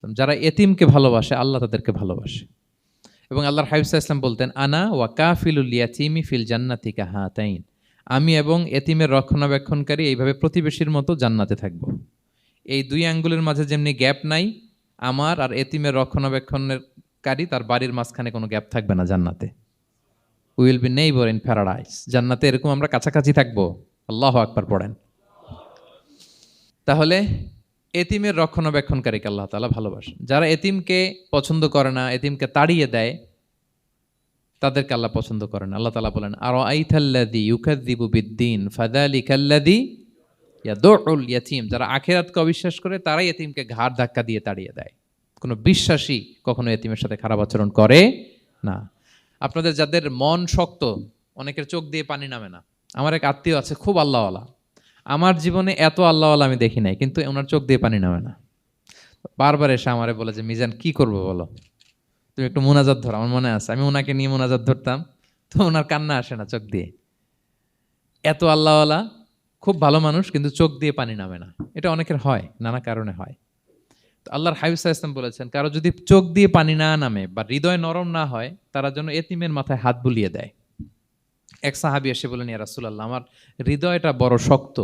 যারা এতিমকে ভালোবাসে আল্লাহ তাদেরকে ভালোবাসে। এবং আল্লাহর হাবিব সাল্লাল্লাহু আলাইহি ওয়াসাল্লাম বলতেন, আনা ওয়া কাফিলুল ইয়াতীমি ফিল জান্নাতি কাহাতাইন। আমি এবং এতিমের রক্ষণাবেক্ষণকারী এইভাবে প্রতিবেশীর মতো জান্নাতে থাকব। এই দুই আঙ্গুলের মাঝে যেমনি গ্যাপ নাই, আমার আর এতিমের রক্ষণাবেক্ষণের কারী তার বাড়ির মাঝখানে কোনো গ্যাপ থাকবে না জান্নাতে। We will be neighbour in paradise. জান্নাতে এরকম আমরা কাছাকাছি থাকবো। আল্লাহু আকবার পড়েন। তাহলে এতিমের রক্ষণাবেক্ষণকারীকে আল্লাহ তাআলা ভালোবাসেন। যারা এতিমকে পছন্দ করে না, এতিমকে তাড়িয়ে দেয়, তাদেরকে আল্লাহ পছন্দ করেন। আল্লাহ তাআলা বলেন, আরাআইতাল্লাযী ইউকাযযিবু বিদ্দীন ফাযালিকাল্লাযী ইয়াদুউল ইয়াতীম। যারা আখিরাতকে অবিশ্বাস করে তারাই এতিমকে ঘাড় ধাক্কা দিয়ে তাড়িয়ে দেয়। কোনো বিশ্বাসী কখনো এতিমের সাথে খারাপ আচরণ করে না। আপনাদের যাদের মন শক্ত, অনেকের চোখ দিয়ে পানি নামে না। আমার এক আত্মীয় আছে খুব আল্লাহওয়ালা। আমার জীবনে এত আল্লাহওয়ালা আমি দেখি নাই, কিন্তু ওনার চোখ দিয়ে পানি নামে না। বারবার এসে আমারে বলে যে, মিজান কি করবো বলো, তুমি একটু মোনাজাত ধরো। আমার মনে আছে আমি ওনাকে নিয়ে মোনাজাত ধরতাম, তো ওনার কান্না আসে না চোখ দিয়ে। এত আল্লাহওয়ালা, খুব ভালো মানুষ, কিন্তু চোখ দিয়ে পানি নামে না। এটা অনেকের হয়, নানা কারণে হয়। তো আল্লাহর হাবিব সাল্লাল্লাহু আলাইহি ওয়াসাল্লাম বলেছেন, কারো যদি চোখ দিয়ে পানি না নামে বা হৃদয় নরম না হয়, তারা যেন এতিমের মাথায় হাত বুলিয়ে দেয়। এক সাহাবী এসে বললেন, ইয়া রাসূলুল্লাহ, আমার হৃদয়টা বড় শক্ত,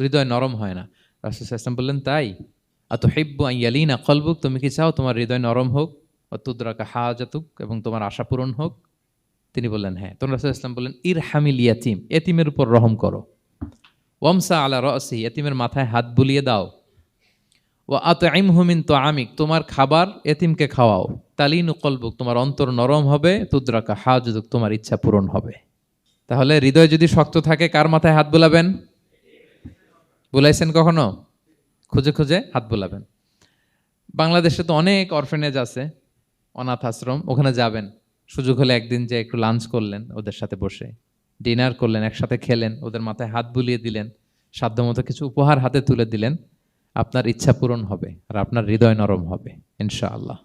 হৃদয় নরম হয় না। রাসূল সাল্লাল্লাহু আলাইহি ওয়াসাল্লাম বললেন, তাই? আতুহিব্বু আন ইয়ালিনা কলবুক, তুমি কি চাও তোমার হৃদয় নরম হোক, ওয়া তুদরাকা হাজাতুক, এবং তোমার আশা পূরণ হোক? তিনি বললেন, হ্যাঁ। তখন রাসূল সাল্লাল্লাহু আলাইহি ওয়াসাল্লাম বললেন, ইরহামিল ইয়াতীম, এতিমের উপর রহম করো। ওয়ামসা আলা রাসি, এতিমের মাথায় হাত বুলিয়ে দাও। ওয়া আতইমহু মিন তুআমিক, তোমার খাবার এতিমকে খাওয়াও। তালিনু কলবুক, তোমার অন্তর নরম হবে। তুদরাকা হাজাতুক, তোমার ইচ্ছা পূরণ হবে। তাহলে হৃদয় যদি শক্ত থাকে, কার মাথায় হাত বুলাবেন? বুলাইছেন কখনো? খুঁজে খুঁজে হাত বুলাবেন। বাংলাদেশে তো অনেক অরফেনেজ আছে, অনাথ আশ্রম, ওখানে যাবেন। সুযোগ হলে একদিন যে একটু লাঞ্চ করলেন ওদের সাথে বসে, ডিনার করলেন, একসাথে খেলেন, ওদের মাথায় হাত বুলিয়ে দিলেন, সাধ্যমতো কিছু উপহার হাতে তুলে দিলেন, আপনার ইচ্ছা পূরণ হবে আর আপনার হৃদয় নরম হবে ইনশাআল্লাহ।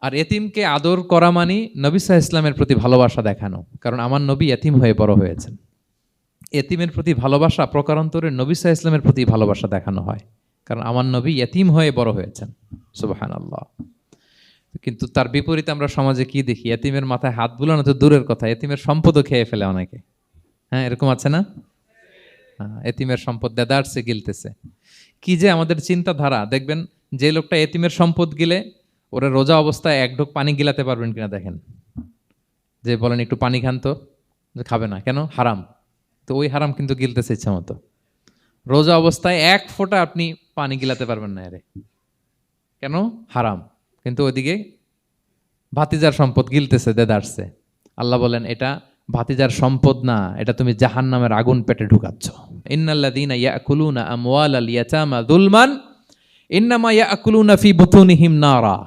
আর এতিমকে আদর করা মানি নবী সাল্লাল্লাহু আলাইহি ওয়াসাল্লামের প্রতি ভালোবাসা দেখানো। কারণ আমার নবী এতিম হয়ে বড় হয়েছেন। এতিমের প্রতি ভালোবাসা প্রকারান্তরে নবী সাল্লাল্লাহু আলাইহি ওয়াসাল্লামের প্রতি ভালোবাসা দেখানো হয়। কারণ আমার নবী এতিম হয়ে বড় হয়েছেন। সুবহানাল্লাহ। কিন্তু তার বিপরীতে আমরা সমাজে কি দেখি? এতিমের মাথায় হাত বুলানো তো দূরের কথা, এতিমের সম্পদও খেয়ে ফেলে অনেকে। হ্যাঁ, এরকম আছে না? এতিমের সম্পদ দেদারসে গিলতেছে। কি যে আমাদের চিন্তাধারা! দেখবেন যে লোকটা এতিমের সম্পদ গিলে, ওরা রোজা অবস্থায় এক ঢোক পানি গিলাতে পারবেন কিনা দেখেন। যে বলেন একটু পানি খান তো, যে খাবে না কেন? হারাম। তো ওই হারাম কিন্তু গিলতেছে ইচ্ছা মতো। রোজা অবস্থায় এক ফোঁটা আপনি পানি গিলাতে পারবেন না এরে, কেন? হারাম। কিন্তু ওইদিকে ভাতিজার সম্পদ গিলতেছে দেদারসে। আল্লাহ বলেন, এটা ভাতিজার সম্পদ না, এটা তুমি জাহান্নামের আগুন পেটে ঢুকাচ্ছ। ইন্নাল্লাযীনা ইয়াকুলুনা আমওয়ালাল ইয়াতামা যুলমান ইন্নামা ইয়াকুলুনা ফি বুতুনিহিম নারা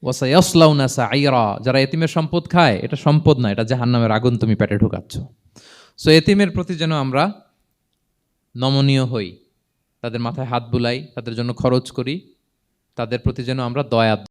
ওয়া সায়াসলাউনা সাঈরা। যারা এতিমের সম্পদ খায়, এটা সম্পদ না, এটা জাহান্নামের আগুন তুমি পেটে ঢুকাচ্ছ। সো এতিমের প্রতি যেন আমরা নমনীয় হই, তাদের মাথায় হাত বুলাই, তাদের জন্য খরচ করি, তাদের প্রতি যেন আমরা দয়া